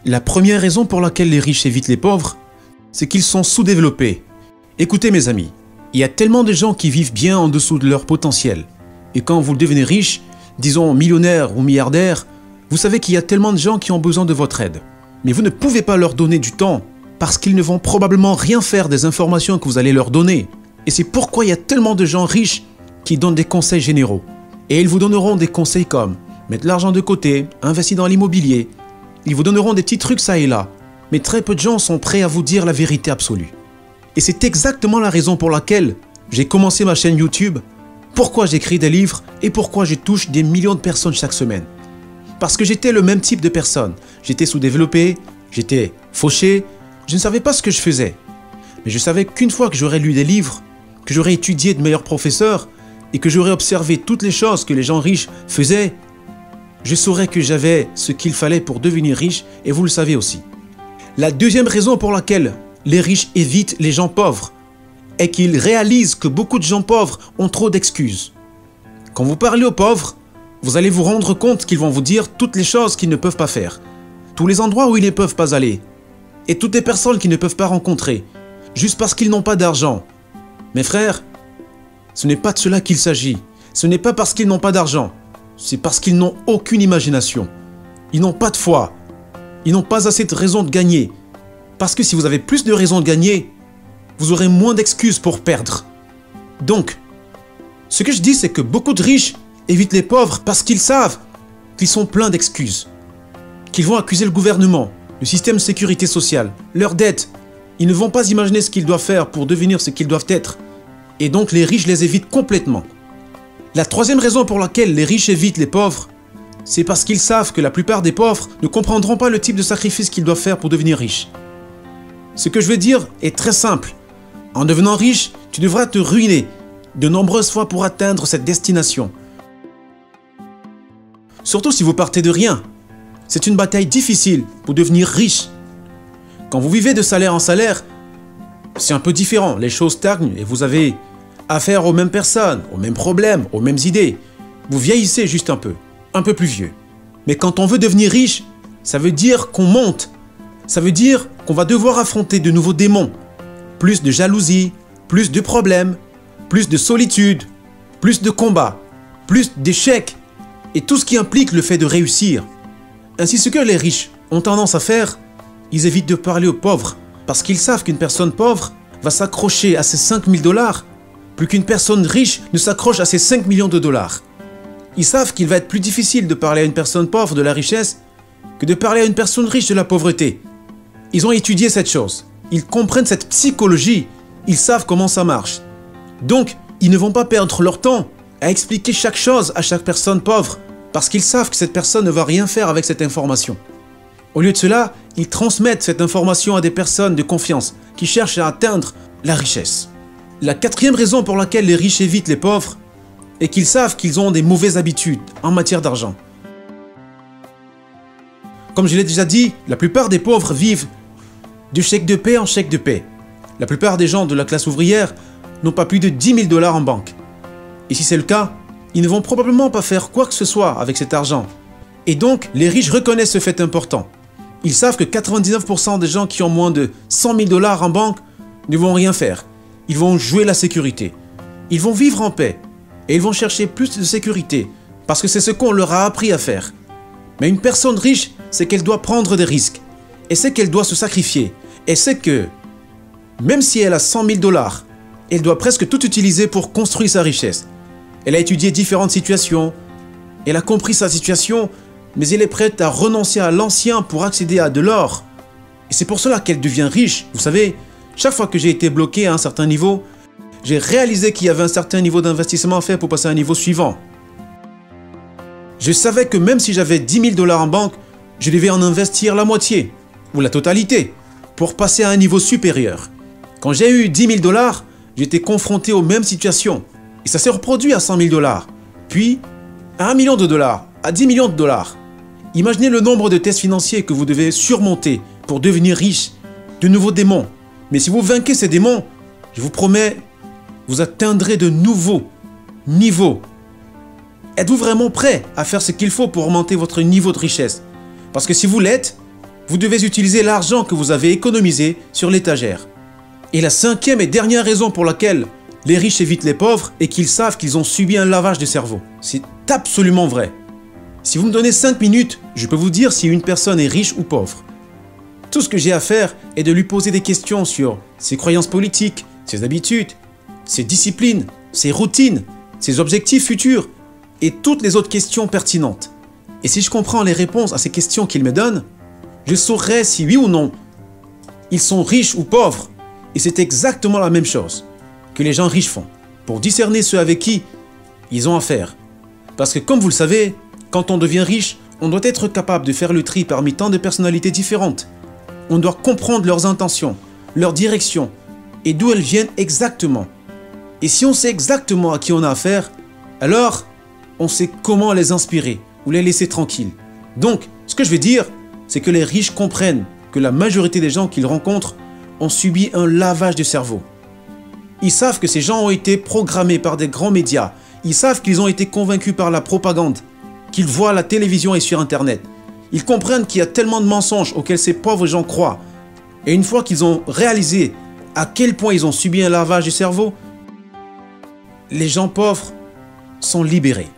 La première raison pour laquelle les riches évitent les pauvres, c'est qu'ils sont sous-développés. Écoutez mes amis, il y a tellement de gens qui vivent bien en dessous de leur potentiel. Et quand vous devenez riche, disons millionnaire ou milliardaire, vous savez qu'il y a tellement de gens qui ont besoin de votre aide. Mais vous ne pouvez pas leur donner du temps parce qu'ils ne vont probablement rien faire des informations que vous allez leur donner. Et c'est pourquoi il y a tellement de gens riches qui donnent des conseils généraux. Et ils vous donneront des conseils comme mettre l'argent de côté, investir dans l'immobilier. Ils vous donneront des petits trucs ça et là. Mais très peu de gens sont prêts à vous dire la vérité absolue. Et c'est exactement la raison pour laquelle j'ai commencé ma chaîne YouTube, pourquoi j'écris des livres et pourquoi je touche des millions de personnes chaque semaine. Parce que j'étais le même type de personne. J'étais sous-développé, j'étais fauché, je ne savais pas ce que je faisais. Mais je savais qu'une fois que j'aurais lu des livres, que j'aurais étudié de meilleurs professeurs et que j'aurais observé toutes les choses que les gens riches faisaient, je saurais que j'avais ce qu'il fallait pour devenir riche et vous le savez aussi. La deuxième raison pour laquelle les riches évitent les gens pauvres est qu'ils réalisent que beaucoup de gens pauvres ont trop d'excuses. Quand vous parlez aux pauvres, vous allez vous rendre compte qu'ils vont vous dire toutes les choses qu'ils ne peuvent pas faire, tous les endroits où ils ne peuvent pas aller, et toutes les personnes qu'ils ne peuvent pas rencontrer, juste parce qu'ils n'ont pas d'argent. Mes frères, ce n'est pas de cela qu'il s'agit. Ce n'est pas parce qu'ils n'ont pas d'argent, c'est parce qu'ils n'ont aucune imagination. Ils n'ont pas de foi. Ils n'ont pas assez de raisons de gagner. Parce que si vous avez plus de raisons de gagner, vous aurez moins d'excuses pour perdre. Donc, ce que je dis, c'est que beaucoup de riches évitent les pauvres parce qu'ils savent qu'ils sont pleins d'excuses. Qu'ils vont accuser le gouvernement, le système de sécurité sociale, leurs dettes. Ils ne vont pas imaginer ce qu'ils doivent faire pour devenir ce qu'ils doivent être. Et donc les riches les évitent complètement. La troisième raison pour laquelle les riches évitent les pauvres, c'est parce qu'ils savent que la plupart des pauvres ne comprendront pas le type de sacrifice qu'ils doivent faire pour devenir riches. Ce que je veux dire est très simple. En devenant riche, tu devras te ruiner de nombreuses fois pour atteindre cette destination. Surtout si vous partez de rien. C'est une bataille difficile pour devenir riche. Quand vous vivez de salaire en salaire, c'est un peu différent. Les choses stagnent et vous avez affaire aux mêmes personnes, aux mêmes problèmes, aux mêmes idées. Vous vieillissez juste un peu plus vieux. Mais quand on veut devenir riche, ça veut dire qu'on monte. Ça veut dire qu'on va devoir affronter de nouveaux démons. Plus de jalousie, plus de problèmes, plus de solitude, plus de combats, plus d'échecs et tout ce qui implique le fait de réussir. Ainsi, ce que les riches ont tendance à faire, ils évitent de parler aux pauvres parce qu'ils savent qu'une personne pauvre va s'accrocher à ses 5 000 $, plus qu'une personne riche ne s'accroche à ses 5 millions de $. Ils savent qu'il va être plus difficile de parler à une personne pauvre de la richesse que de parler à une personne riche de la pauvreté. Ils ont étudié cette chose. Ils comprennent cette psychologie. Ils savent comment ça marche. Donc, ils ne vont pas perdre leur temps à expliquer chaque chose à chaque personne pauvre parce qu'ils savent que cette personne ne va rien faire avec cette information. Au lieu de cela, ils transmettent cette information à des personnes de confiance qui cherchent à atteindre la richesse. La quatrième raison pour laquelle les riches évitent les pauvres est qu'ils savent qu'ils ont des mauvaises habitudes en matière d'argent. Comme je l'ai déjà dit, la plupart des pauvres vivent de chèque de paie en chèque de paie. La plupart des gens de la classe ouvrière n'ont pas plus de 10 000 $ en banque. Et si c'est le cas, ils ne vont probablement pas faire quoi que ce soit avec cet argent. Et donc, les riches reconnaissent ce fait important. Ils savent que 99% des gens qui ont moins de 100 000 $ en banque ne vont rien faire. Ils vont jouer la sécurité. Ils vont vivre en paix. Et ils vont chercher plus de sécurité. Parce que c'est ce qu'on leur a appris à faire. Mais une personne riche, c'est qu'elle doit prendre des risques. Et c'est qu'elle doit se sacrifier. Et c'est que, même si elle a 100 000 $, elle doit presque tout utiliser pour construire sa richesse. Elle a étudié différentes situations. Elle a compris sa situation, mais elle est prête à renoncer à l'ancien pour accéder à de l'or. Et c'est pour cela qu'elle devient riche. Vous savez, chaque fois que j'ai été bloqué à un certain niveau, j'ai réalisé qu'il y avait un certain niveau d'investissement à faire pour passer à un niveau suivant. Je savais que même si j'avais 10 000 $ en banque, je devais en investir la moitié, ou la totalité, pour passer à un niveau supérieur. Quand j'ai eu 10 000 $, j'étais confronté aux mêmes situations. Et ça s'est reproduit à 100 000 $, puis à 1 million de dollars, à 10 millions de dollars. Imaginez le nombre de tests financiers que vous devez surmonter pour devenir riche, de nouveaux démons. Mais si vous vainquez ces démons, je vous promets, vous atteindrez de nouveaux niveaux. Êtes-vous vraiment prêt à faire ce qu'il faut pour augmenter votre niveau de richesse? Parce que si vous l'êtes, Vous devez utiliser l'argent que vous avez économisé sur l'étagère. Et la cinquième et dernière raison pour laquelle les riches évitent les pauvres est qu'ils savent qu'ils ont subi un lavage de cerveau. C'est absolument vrai. Si vous me donnez 5 minutes, je peux vous dire si une personne est riche ou pauvre. Tout ce que j'ai à faire est de lui poser des questions sur ses croyances politiques, ses habitudes, ses disciplines, ses routines, ses objectifs futurs et toutes les autres questions pertinentes. Et si je comprends les réponses à ces questions qu'il me donne, je saurai si oui ou non ils sont riches ou pauvres. Et c'est exactement la même chose que les gens riches font pour discerner ceux avec qui ils ont affaire. Parce que comme vous le savez, quand on devient riche, on doit être capable de faire le tri parmi tant de personnalités différentes. On doit comprendre leurs intentions, leur direction et d'où elles viennent exactement. Et si on sait exactement à qui on a affaire, alors on sait comment les inspirer ou les laisser tranquilles. Donc, ce que je veux dire, c'est que les riches comprennent que la majorité des gens qu'ils rencontrent ont subi un lavage de cerveau. Ils savent que ces gens ont été programmés par des grands médias. Ils savent qu'ils ont été convaincus par la propagande, qu'ils voient à la télévision et sur Internet. Ils comprennent qu'il y a tellement de mensonges auxquels ces pauvres gens croient. Et une fois qu'ils ont réalisé à quel point ils ont subi un lavage du cerveau, les gens pauvres sont libérés.